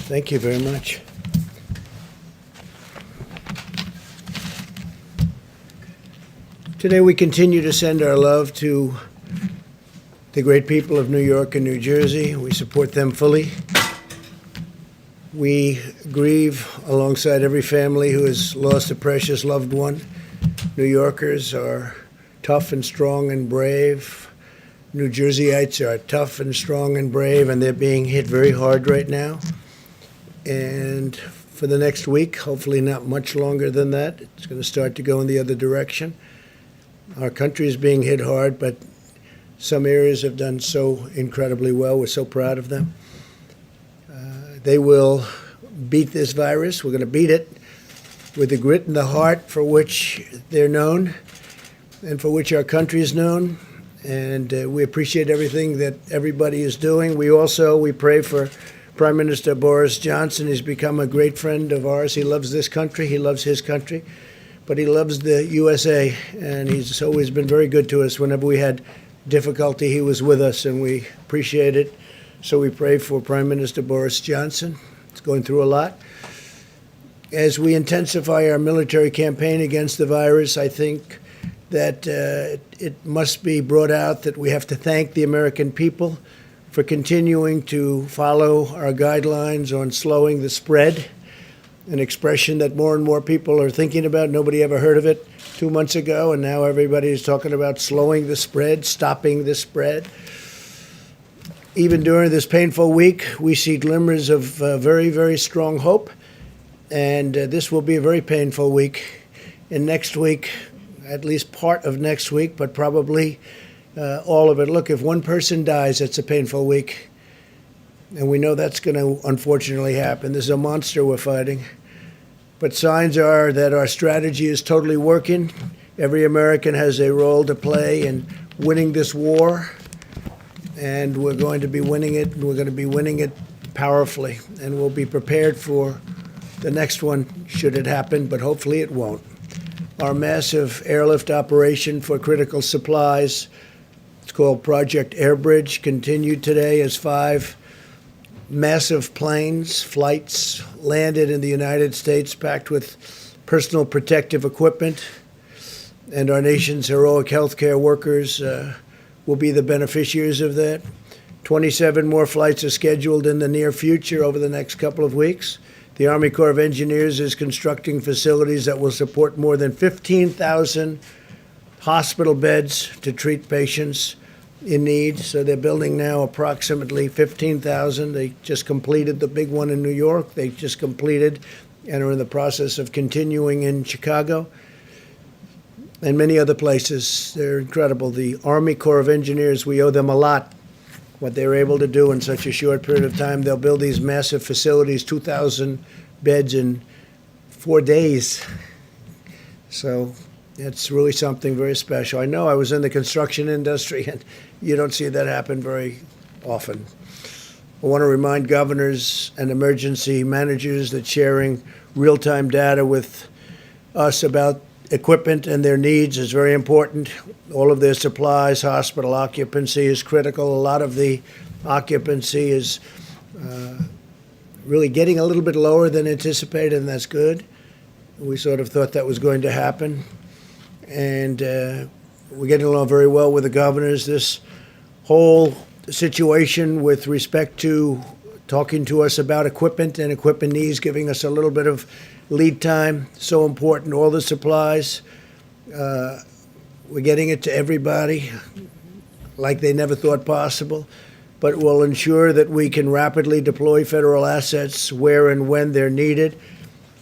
Thank you very much. Today we continue to send our love to the great people of New York and New Jersey. We support them fully. We grieve alongside every family who has lost a precious loved one. New Yorkers are tough and strong and brave. New Jerseyites are tough and strong and brave, and they're being hit very hard right now. And for the next week, hopefully not much longer than that, it's going to start to go in the other direction. Our country is being hit hard, but some areas have done so incredibly well. We're so proud of them. They will beat this virus. We're going to beat it with the grit and the heart for which they're known and for which our country is known. And we appreciate everything that everybody is doing. We pray for Prime Minister Boris Johnson. He's become a great friend of ours. He loves this country. He loves his country. But he loves the USA, and he's always been very good to us. Whenever we had difficulty, he was with us, and we appreciate it. So we pray for Prime Minister Boris Johnson. He's going through a lot. As we intensify our military campaign against the virus, I think that it must be brought out that we have to thank the American people for continuing to follow our guidelines on slowing the spread, an expression that more and more people are thinking about. Nobody ever heard of it 2 months ago, and now everybody is talking about slowing the spread, stopping the spread. Even during this painful week, we see glimmers of very, very strong hope, and this will be a very painful week. And next week, at least part of next week, but probably all of it. Look, if one person dies, it's a painful week, and we know that's going to unfortunately happen. This is a monster we're fighting. But signs are that our strategy is totally working. Every American has a role to play in winning this war, and we're going to be winning it, and we're going to be winning it powerfully, and we'll be prepared for the next one should it happen, but hopefully it won't. Our massive airlift operation for critical supplies, it's called Project Airbridge, continued today as 5 massive flights landed in the United States packed with personal protective equipment, and our nation's heroic healthcare workers will be the beneficiaries of that. 27 more flights are scheduled in the near future over the next couple of weeks. The Army Corps of Engineers is constructing facilities that will support more than 15,000 hospital beds to treat patients in need. So they're building now approximately 15,000. They just completed the big one in New York. They just completed and are in the process of continuing in Chicago and many other places. They're incredible. The Army Corps of Engineers, we owe them a lot, what they were able to do in such a short period of time. They'll build these massive facilities, 2,000 beds in 4 days. So it's really something very special. I know I was in the construction industry, and you don't see that happen very often. I want to remind governors and emergency managers that sharing real-time data with us about equipment and their needs is very important. All of their supplies, hospital occupancy is critical. A lot of the occupancy is really getting a little bit lower than anticipated, and that's good. We sort of thought that was going to happen. And we're getting along very well with the governors. This whole situation with respect to talking to us about equipment and equipment needs, giving us a little bit of lead time, so important. All the supplies, we're getting it to everybody like they never thought possible, but will ensure that we can rapidly deploy federal assets where and when they're needed,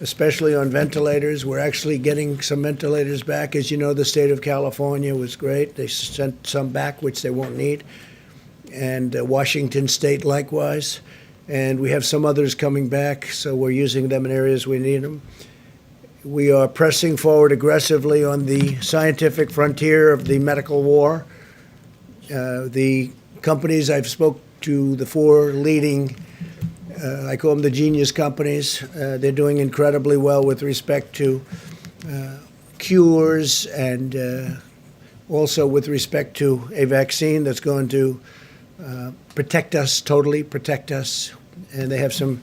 especially on ventilators. We're actually getting some ventilators back. As you know, the state of California was great. They sent some back, which they won't need, and Washington State likewise. And we have some others coming back, so we're using them in areas we need them. We are pressing forward aggressively on the scientific frontier of the medical war. The companies I've spoke to, the 4 leading, I call them the genius companies. They're doing incredibly well with respect to cures and also with respect to a vaccine that's going to protect us, totally protect us. And they have some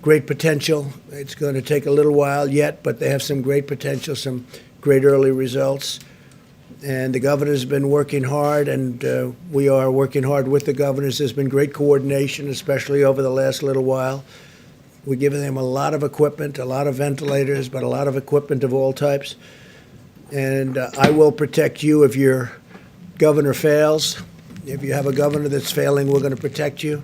great potential. It's going to take a little while yet, but they have some great potential, some great early results. And the governor's been working hard, and we are working hard with the governors. There's been great coordination, especially over the last little while. We're giving them a lot of equipment, a lot of ventilators, but a lot of equipment of all types. And I will protect you if your governor fails. If you have a governor that's failing, we're going to protect you.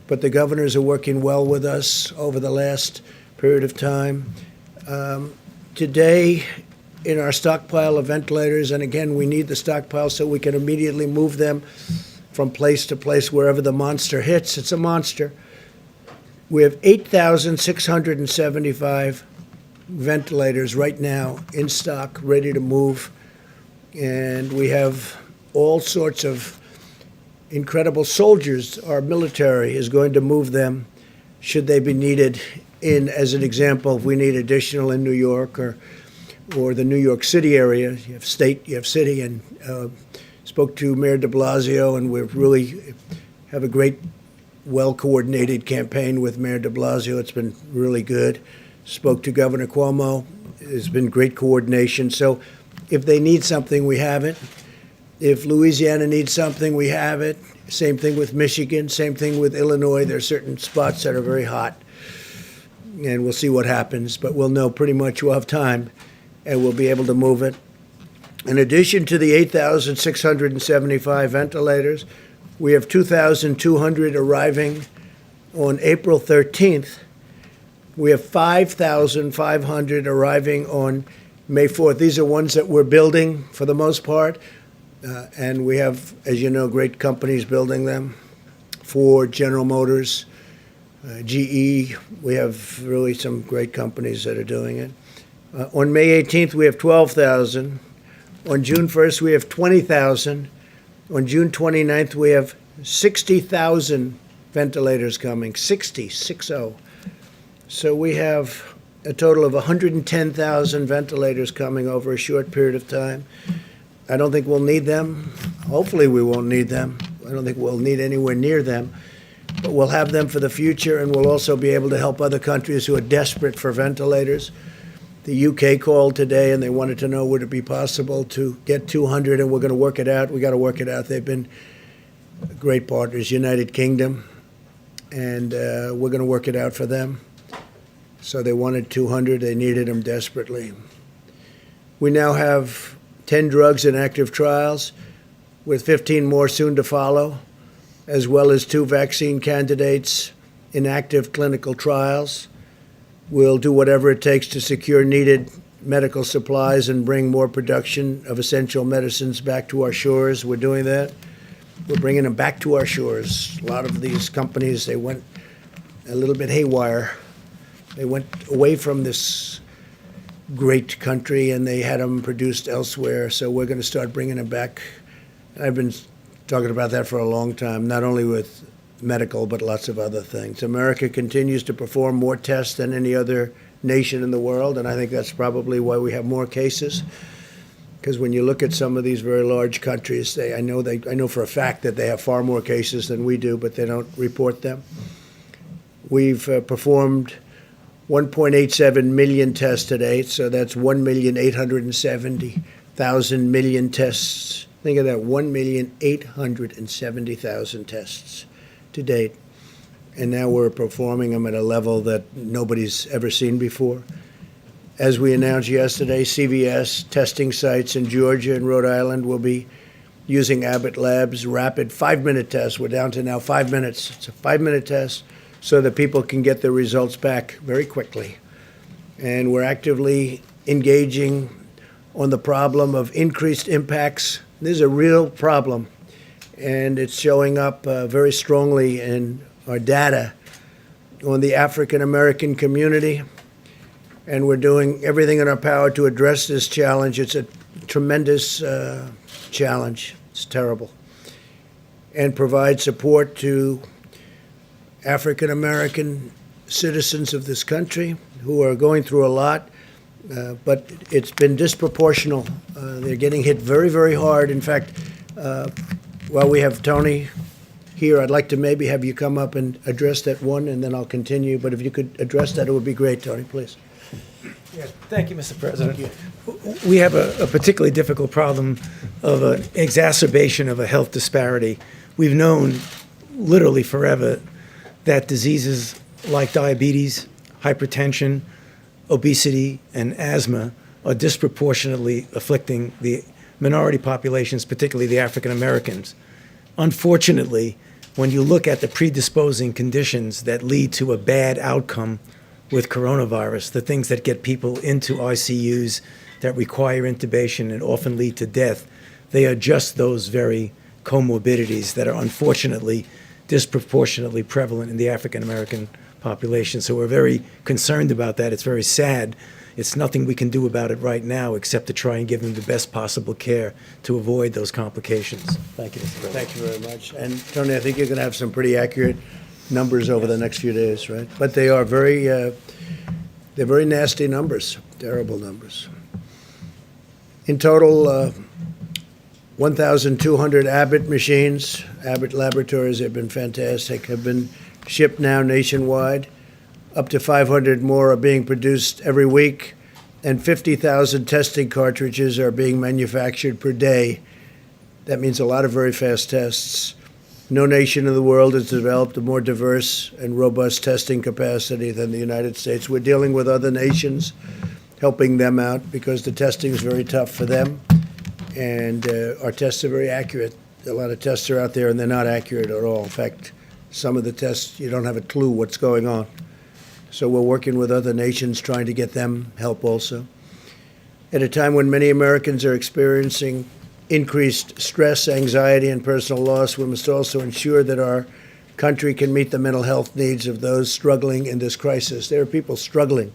But the governors are working well with us over the last period of time. Today, in our stockpile of ventilators, and again, we need the stockpile so we can immediately move them from place to place wherever the monster hits. It's a monster. We have 8,675 ventilators right now in stock, ready to move. And we have all sorts of incredible soldiers. Our military is going to move them should they be needed in, as an example, if we need additional in New York or the New York City area. You have state, you have city, and spoke to Mayor de Blasio, and we really have a great, well-coordinated campaign with Mayor de Blasio. It's been really good. Spoke to Governor Cuomo. There's been great coordination. So if they need something, we have it. If Louisiana needs something, we have it. Same thing with Michigan. Same thing with Illinois. There are certain spots that are very hot, and we'll see what happens. But we'll know pretty much. We'll have time, and we'll be able to move it. In addition to the 8,675 ventilators, we have 2,200 arriving on April 13th. We have 5,500 arriving on May 4th. These are ones that we're building for the most part. And we have, as you know, great companies building them. Ford, General Motors, GE. We have really some great companies that are doing it. On May 18th, we have 12,000. On June 1st, we have 20,000. On June 29th, we have 60,000 ventilators coming, 60. So we have a total of 110,000 ventilators coming over a short period of time. I don't think we'll need them. Hopefully we won't need them. I don't think we'll need anywhere near them. But we'll have them for the future, and we'll also be able to help other countries who are desperate for ventilators. The UK called today, and they wanted to know would it be possible to get 200, and we're going to work it out. We got to work it out. They've been great partners, United Kingdom, and we're going to work it out for them. So they wanted 200. They needed them desperately. We now have 10 drugs in active trials, with 15 more soon to follow, as well as 2 vaccine candidates in active clinical trials. We'll do whatever it takes to secure needed medical supplies and bring more production of essential medicines back to our shores. We're doing that. We're bringing them back to our shores. A lot of these companies, they went a little bit haywire. They went away from this great country, and they had them produced elsewhere. So we're going to start bringing them back. I've been talking about that for a long time, not only with medical, but lots of other things. America continues to perform more tests than any other nation in the world, and I think that's probably why we have more cases. Because when you look at some of these very large countries, I know for a fact that they have far more cases than we do, but they don't report them. We've performed 1.87 million tests to date, so that's 1,870,000 tests. Think of that, 1,870,000 tests to date. And now we're performing them at a level that nobody's ever seen before. As we announced yesterday, CVS testing sites in Georgia and Rhode Island will be using Abbott Labs' rapid 5-minute test. We're down to now 5 minutes. It's a 5-minute test so that people can get their results back very quickly. And we're actively engaging on the problem of increased impacts. This is a real problem, and it's showing up very strongly in our data on the African American community. And we're doing everything in our power to address this challenge. It's a tremendous challenge. It's terrible. And provide support to African American citizens of this country who are going through a lot, but it's been disproportional. They're getting hit very, very hard. In fact, while we have Tony here. I'd like to maybe have you come up and address that one, and then I'll continue. But if you could address that, it would be great, Tony, please. Yeah, thank you, Mr. President. We have a particularly difficult problem of an exacerbation of a health disparity. We've known literally forever that diseases like diabetes, hypertension, obesity, and asthma are disproportionately afflicting the minority populations, particularly the African Americans. Unfortunately, when you look at the predisposing conditions that lead to a bad outcome with coronavirus, the things that get people into ICUs, that require intubation and often lead to death, they are just those very comorbidities that are unfortunately disproportionately prevalent in the African American population. So we're very concerned about that. It's very sad. It's nothing we can do about it right now except to try and give them the best possible care to avoid those complications. Thank you, Mr. President. Thank you very much. And Tony, I think you're going to have some pretty accurate numbers over the next few days, right? But they are they're very nasty numbers, terrible numbers. In total, 1,200 Abbott machines, Abbott laboratories have been fantastic, have been shipped now nationwide. Up to 500 more are being produced every week, and 50,000 testing cartridges are being manufactured per day. That means a lot of very fast tests. No nation in the world has developed a more diverse and robust testing capacity than the United States. We're dealing with other nations, helping them out because the testing is very tough for them, and our tests are very accurate. A lot of tests are out there, and they're not accurate at all. In fact, some of the tests, you don't have a clue what's going on. So we're working with other nations trying to get them help also. At a time when many Americans are experiencing increased stress, anxiety, and personal loss, we must also ensure that our country can meet the mental health needs of those struggling in this crisis. There are people struggling.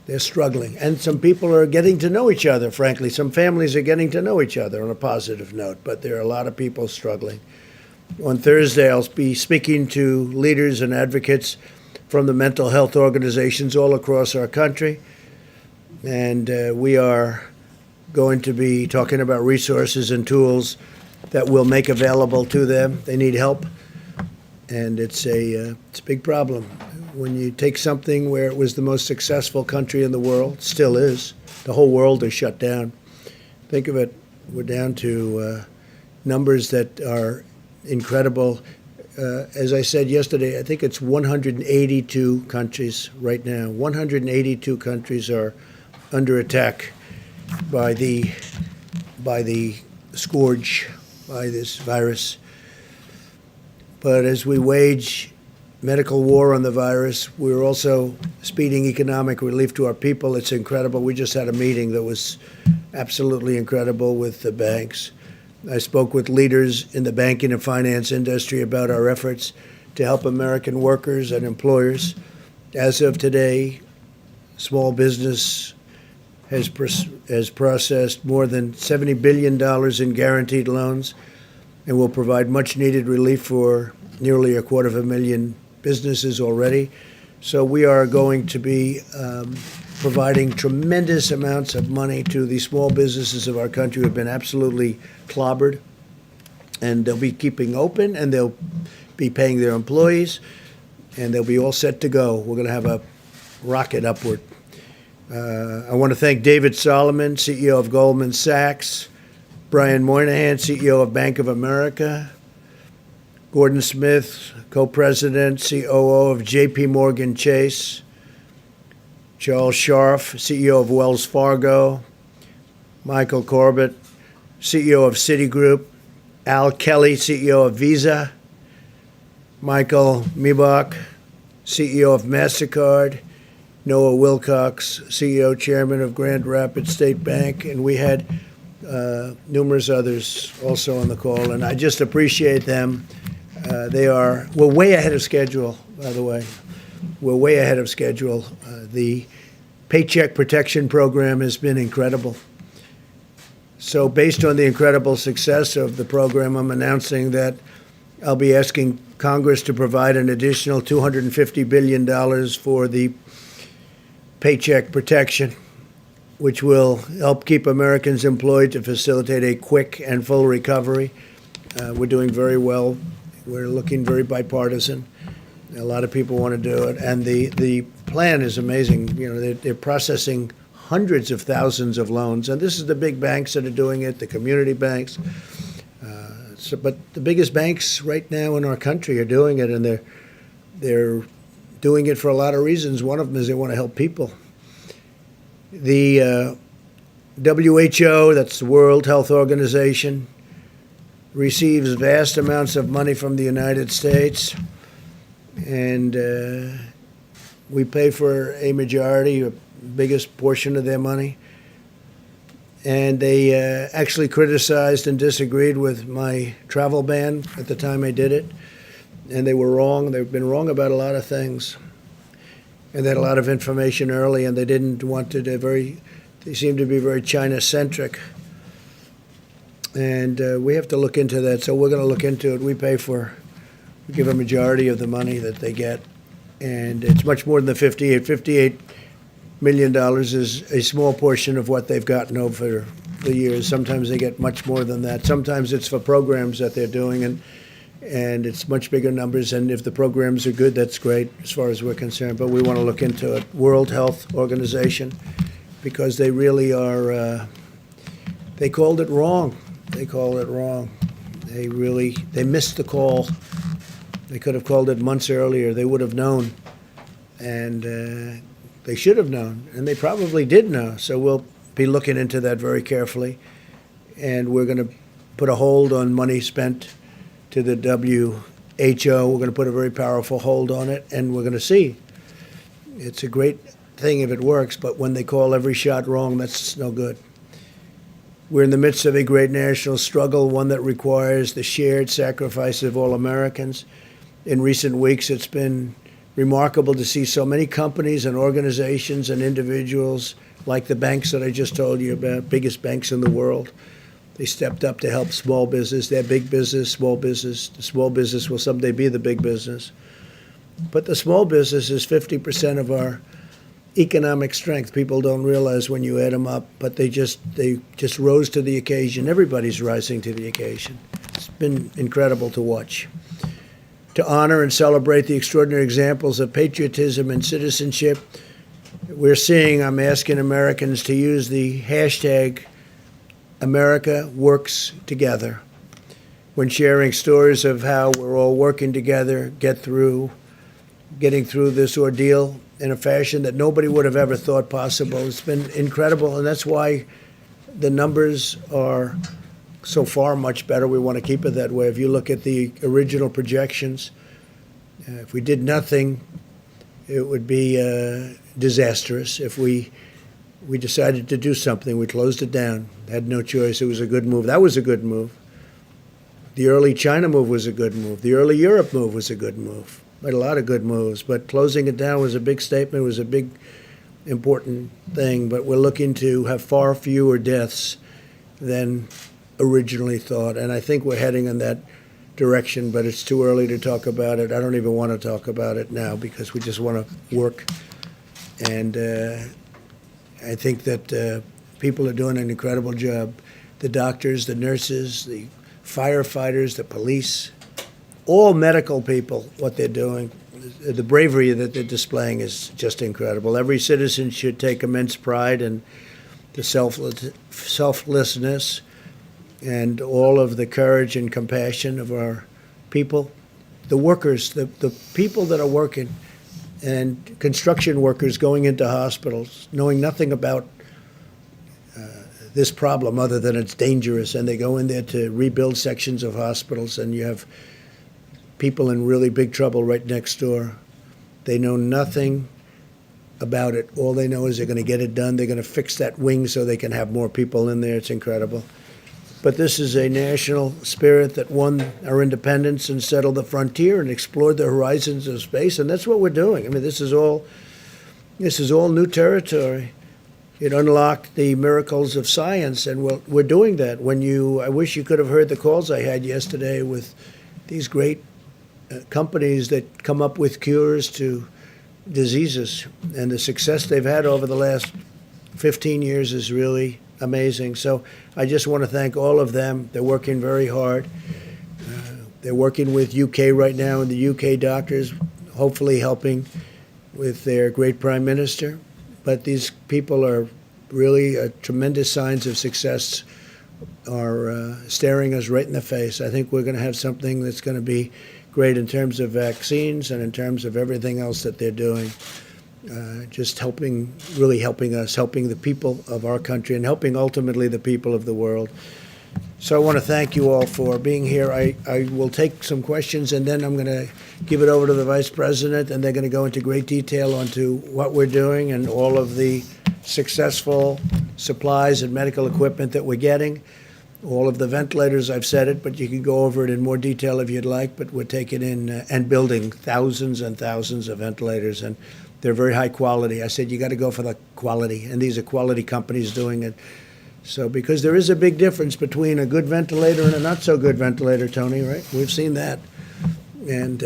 They're struggling. And some people are getting to know each other, frankly. Some families are getting to know each other on a positive note, but there are a lot of people struggling. On Thursday, I'll be speaking to leaders and advocates from the mental health organizations all across our country. And we are going to be talking about resources and tools that we'll make available to them. They need help. And it's a big problem. When you take something where it was the most successful country in the world, still is, the whole world is shut down. Think of it, we're down to numbers that are incredible. As I said yesterday, I think it's 182 countries right now. 182 countries are under attack by the scourge, by this virus. But as we wage medical war on the virus, we're also speeding economic relief to our people. It's incredible. We just had a meeting that was absolutely incredible with the banks. I spoke with leaders in the banking and finance industry about our efforts to help American workers and employers. As of today, small business has processed more than $70 billion in guaranteed loans and will provide much-needed relief for nearly 250,000 businesses already. So we are going to be providing tremendous amounts of money to the small businesses of our country who have been absolutely clobbered. And they'll be keeping open, and they'll be paying their employees, and they'll be all set to go. We're going to have a rocket upward. I want to thank David Solomon, CEO of Goldman Sachs, Brian Moynihan, CEO of Bank of America, Gordon Smith, co-president, COO of J.P. Morgan Chase, Charles Scharf, CEO of Wells Fargo, Michael Corbett, CEO of Citigroup, Al Kelly, CEO of Visa, Michael Miebach, CEO of MasterCard, Noah Wilcox, CEO, Chairman of Grand Rapids State Bank, and we had numerous others also on the call, and I just appreciate them. We're way ahead of schedule, by the way. We're way ahead of schedule. The Paycheck Protection Program has been incredible. So based on the incredible success of the program, I'm announcing that I'll be asking Congress to provide an additional $250 billion for the Paycheck Protection, which will help keep Americans employed to facilitate a quick and full recovery. We're doing very well We're looking very bipartisan. A lot of people want to do it, and the plan is amazing. You know, they're processing hundreds of thousands of loans, and this is the big banks that are doing it, the community banks. But the biggest banks right now in our country are doing it, and they're doing it for a lot of reasons. One of them is they want to help people. The WHO, that's the World Health Organization, receives vast amounts of money from the United States, and we pay for a majority, a biggest portion of their money. And they actually criticized and disagreed with my travel ban at the time I did it. And they were wrong. They've been wrong about a lot of things. And they had a lot of information early, and they didn't want to, they seem to be very China-centric. And we have to look into that. So we're going to look into it. We give a majority of the money that they get. And it's much more than the 58 $58 million is a small portion of what they've gotten over the years. Sometimes they get much more than that. Sometimes it's for programs that they're doing, and it's much bigger numbers. And if the programs are good, that's great as far as we're concerned. But we want to look into it. World Health Organization, because they really are. They called it wrong. They called it wrong. They missed the call. They could have called it months earlier. They would have known, and they should have known, and they probably did know. So we'll be looking into that very carefully, and we're going to put a hold on money spent to the WHO. We're going to put a very powerful hold on it, and we're going to see. It's a great thing if it works, but when they call every shot wrong, that's no good. We're in the midst of a great national struggle, one that requires the shared sacrifice of all Americans. In recent weeks, it's been remarkable to see so many companies and organizations and individuals, like the banks that I just told you about, biggest banks in the world. They stepped up to help small business. They're big business, small business. The small business will someday be the big business. But the small business is 50% of our economic strength. People don't realize when you add them up, but they just rose to the occasion. Everybody's rising to the occasion. It's been incredible to watch. To honor and celebrate the extraordinary examples of patriotism and citizenship, I'm asking Americans to use the hashtag America Works Together when sharing stories of how we're all working together, getting through this ordeal in a fashion that nobody would have ever thought possible. It's been incredible, and that's why the numbers are so far much better. We want to keep it that way. If you look at the original projections, if we did nothing, it would be disastrous. If we decided to do something, we closed it down, had no choice. It was a good move. That was a good move. The early China move was a good move. The early Europe move was a good move. Made a lot of good moves, but closing it down was a big statement. It was a big, important thing. But we're looking to have far fewer deaths than originally thought, and I think we're heading in that direction, but it's too early to talk about it. I don't even want to talk about it now because we just want to work, and I think that people are doing an incredible job. The doctors, the nurses, the firefighters, the police, all medical people, what they're doing, the bravery that they're displaying is just incredible. Every citizen should take immense pride in the selflessness and all of the courage and compassion of our people, the workers, the people that are working, and construction workers going into hospitals, knowing nothing about this problem other than it's dangerous, and they go in there to rebuild sections of hospitals, and you have people in really big trouble right next door. They know nothing about it. All they know is they're going to get it done. They're going to fix that wing so they can have more people in there. It's incredible. But this is a national spirit that won our independence and settled the frontier and explored the horizons of space, and that's what we're doing. I mean, this is all new territory. It unlocked the miracles of science, and we're doing that. I wish you could have heard the calls I had yesterday with these great companies that come up with cures to diseases, and the success they've had over the last 15 years is really amazing. So I just want to thank all of them. They're working very hard. They're working with UK right now, and the UK doctors, hopefully helping with their great prime minister. But these people are really tremendous signs of success, are staring us right in the face. I think we're going to have something that's going to be great in terms of vaccines and in terms of everything else that they're doing. Just helping, really helping us, helping the people of our country, and helping ultimately the people of the world. So I want to thank you all for being here. I will take some questions, and then I'm going to give it over to the Vice President, and they're going to go into great detail onto what we're doing and all of the successful supplies and medical equipment that we're getting. All of the ventilators, I've said it, but you can go over it in more detail if you'd like, but we're taking in and building thousands and thousands of ventilators, and they're very high quality. I said, you got to go for the quality, and these are quality companies doing it. So, because there is a big difference between a good ventilator and a not so good ventilator, Tony, right? We've seen that. And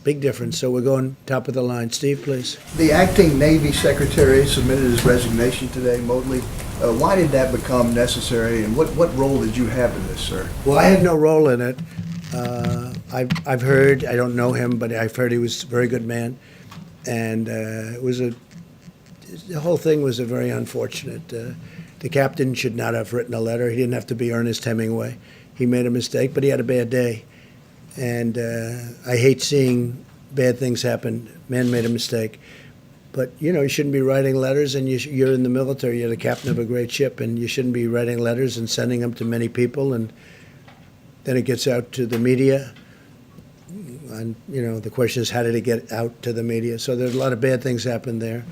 big difference. So we're going top of the line. Steve, please. The acting Navy Secretary submitted his resignation today, Motley. Why did that become necessary, and what role did you have in this, sir? Well, I had no role in it. I've heard, I don't know him, but I've heard he was a very good man. And the whole thing was a very unfortunate. The captain should not have written a letter. He didn't have to be Ernest Hemingway. He made a mistake, but he had a bad day. And I hate seeing bad things happen. Man made a mistake. But, you shouldn't be writing letters, and you're in the military. You're the captain of a great ship, and you shouldn't be writing letters and sending them to many people. And then it gets out to the media. And, the question is, how did it get out to the media? So there's a lot of bad things happen there.